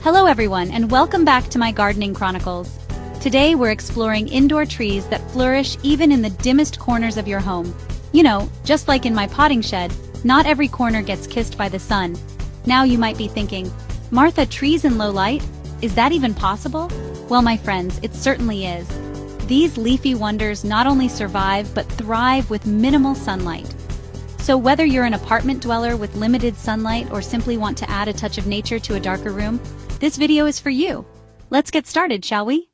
Hello everyone, and welcome back to my Gardening Chronicles. Today we're exploring indoor trees that flourish even in the dimmest corners of your home. You know, just like in my potting shed, not every corner gets kissed by the sun. Now you might be thinking, Martha, trees in low light? Is that even possible? Well, my friends, it certainly is. These leafy wonders not only survive but thrive with minimal sunlight. So whether you're an apartment dweller with limited sunlight or simply want to add a touch of nature to a darker room, this video is for you. Let's get started, shall we?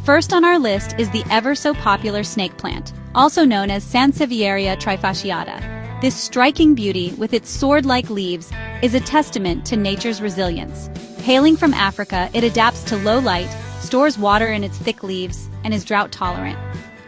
First on our list is the ever-so-popular snake plant, also known as Sansevieria trifasciata. This striking beauty, with its sword-like leaves, is a testament to nature's resilience. Hailing from Africa, it adapts to low light, stores water in its thick leaves, and is drought-tolerant.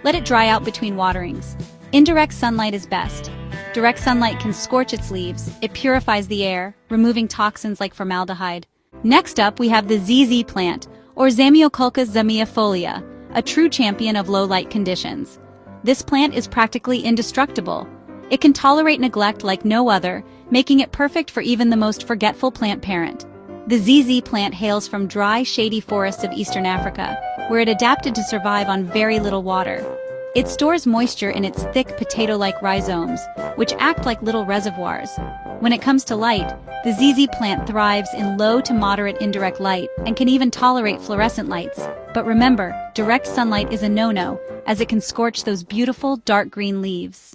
Let it dry out between waterings. Indirect sunlight is best. Direct sunlight can scorch its leaves. It purifies the air, removing toxins like formaldehyde. Next up, we have the ZZ plant, or Zamioculcas zamiifolia, a true champion of low-light conditions. This plant is practically indestructible. It can tolerate neglect like no other, making it perfect for even the most forgetful plant parent. The ZZ plant hails from dry, shady forests of eastern Africa, where it adapted to survive on very little water. It stores moisture in its thick potato-like rhizomes, which act like little reservoirs. When it comes to light, the ZZ plant thrives in low to moderate indirect light and can even tolerate fluorescent lights. But remember, direct sunlight is a no-no, as it can scorch those beautiful dark green leaves.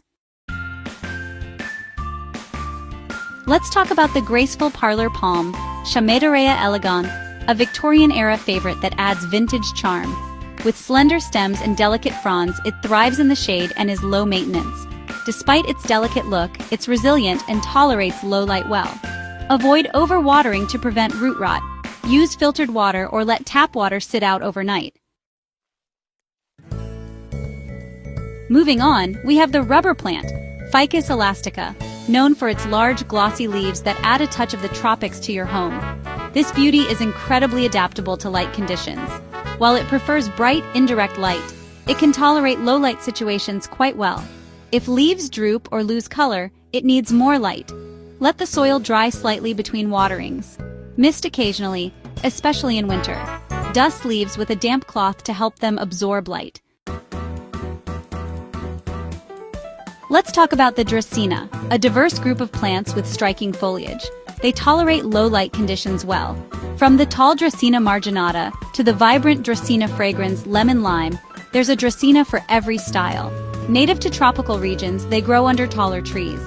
Let's talk about the graceful parlor palm, Chamedorea elegans, a Victorian-era favorite that adds vintage charm. With slender stems and delicate fronds, it thrives in the shade and is low maintenance. Despite its delicate look, it's resilient and tolerates low light well. Avoid overwatering to prevent root rot. Use filtered water or let tap water sit out overnight. Moving on, we have the rubber plant, Ficus elastica, known for its large glossy leaves that add a touch of the tropics to your home. This beauty is incredibly adaptable to light conditions. While it prefers bright, indirect light, it can tolerate low-light situations quite well. If leaves droop or lose color, it needs more light. Let the soil dry slightly between waterings. Mist occasionally, especially in winter. Dust leaves with a damp cloth to help them absorb light. Let's talk about the Dracaena, a diverse group of plants with striking foliage. They tolerate low-light conditions well. From the tall Dracaena marginata to the vibrant Dracaena fragrans lemon lime, there's a Dracaena for every style. Native to tropical regions, they grow under taller trees.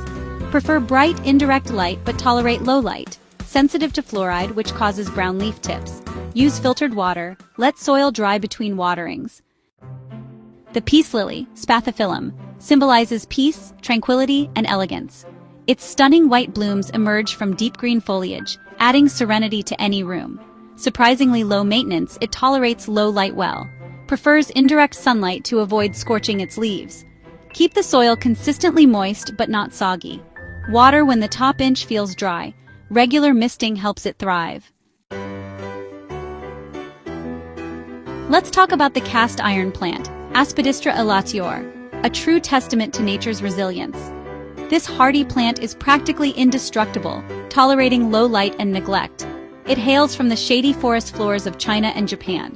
Prefer bright, indirect light but tolerate low light. Sensitive to fluoride, which causes brown leaf tips. Use filtered water. Let soil dry between waterings. The peace lily, Spathiphyllum, symbolizes peace, tranquility, and elegance. Its stunning white blooms emerge from deep green foliage, adding serenity to any room. Surprisingly low maintenance, it tolerates low light well. Prefers indirect sunlight to avoid scorching its leaves. Keep the soil consistently moist but not soggy. Water when the top inch feels dry. Regular misting helps it thrive. Let's talk about the cast iron plant, Aspidistra elatior, a true testament to nature's resilience. This hardy plant is practically indestructible, tolerating low light and neglect. It hails from the shady forest floors of China and Japan.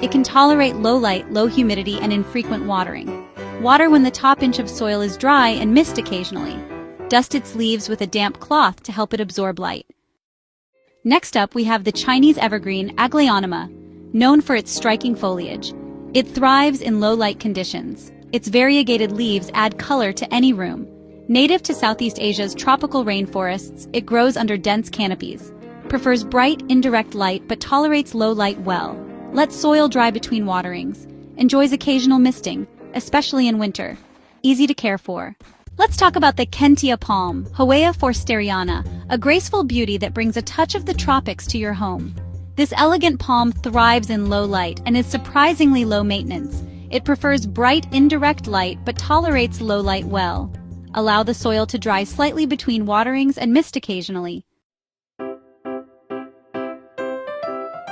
It can tolerate low light, low humidity, and infrequent watering. Water when the top inch of soil is dry and mist occasionally. Dust its leaves with a damp cloth to help it absorb light. Next up, we have the Chinese evergreen Aglaonema, known for its striking foliage. It thrives in low light conditions. Its variegated leaves add color to any room. Native to Southeast Asia's tropical rainforests, it grows under dense canopies. Prefers bright, indirect light but tolerates low light well. Lets soil dry between waterings. Enjoys occasional misting, especially in winter. Easy to care for. Let's talk about the Kentia palm, Howea forsteriana, a graceful beauty that brings a touch of the tropics to your home. This elegant palm thrives in low light and is surprisingly low maintenance. It prefers bright, indirect light but tolerates low light well. Allow the soil to dry slightly between waterings and mist occasionally.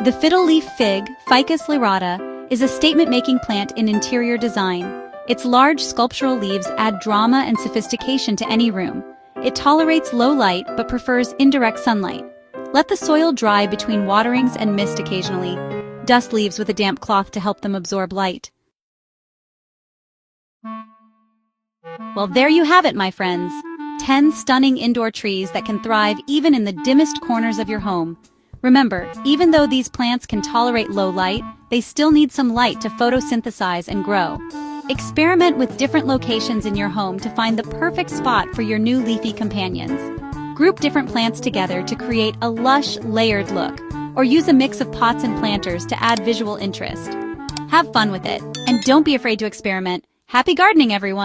The fiddle leaf fig, Ficus lyrata, is a statement-making plant in interior design. Its large sculptural leaves add drama and sophistication to any room. It tolerates low light but prefers indirect sunlight. Let the soil dry between waterings and mist occasionally. Dust leaves with a damp cloth to help them absorb light. Well, there you have it, my friends. 10 stunning indoor trees that can thrive even in the dimmest corners of your home. Remember, even though these plants can tolerate low light, they still need some light to photosynthesize and grow. Experiment with different locations in your home to find the perfect spot for your new leafy companions. Group different plants together to create a lush, layered look, or use a mix of pots and planters to add visual interest. Have fun with it, and don't be afraid to experiment. Happy gardening, everyone!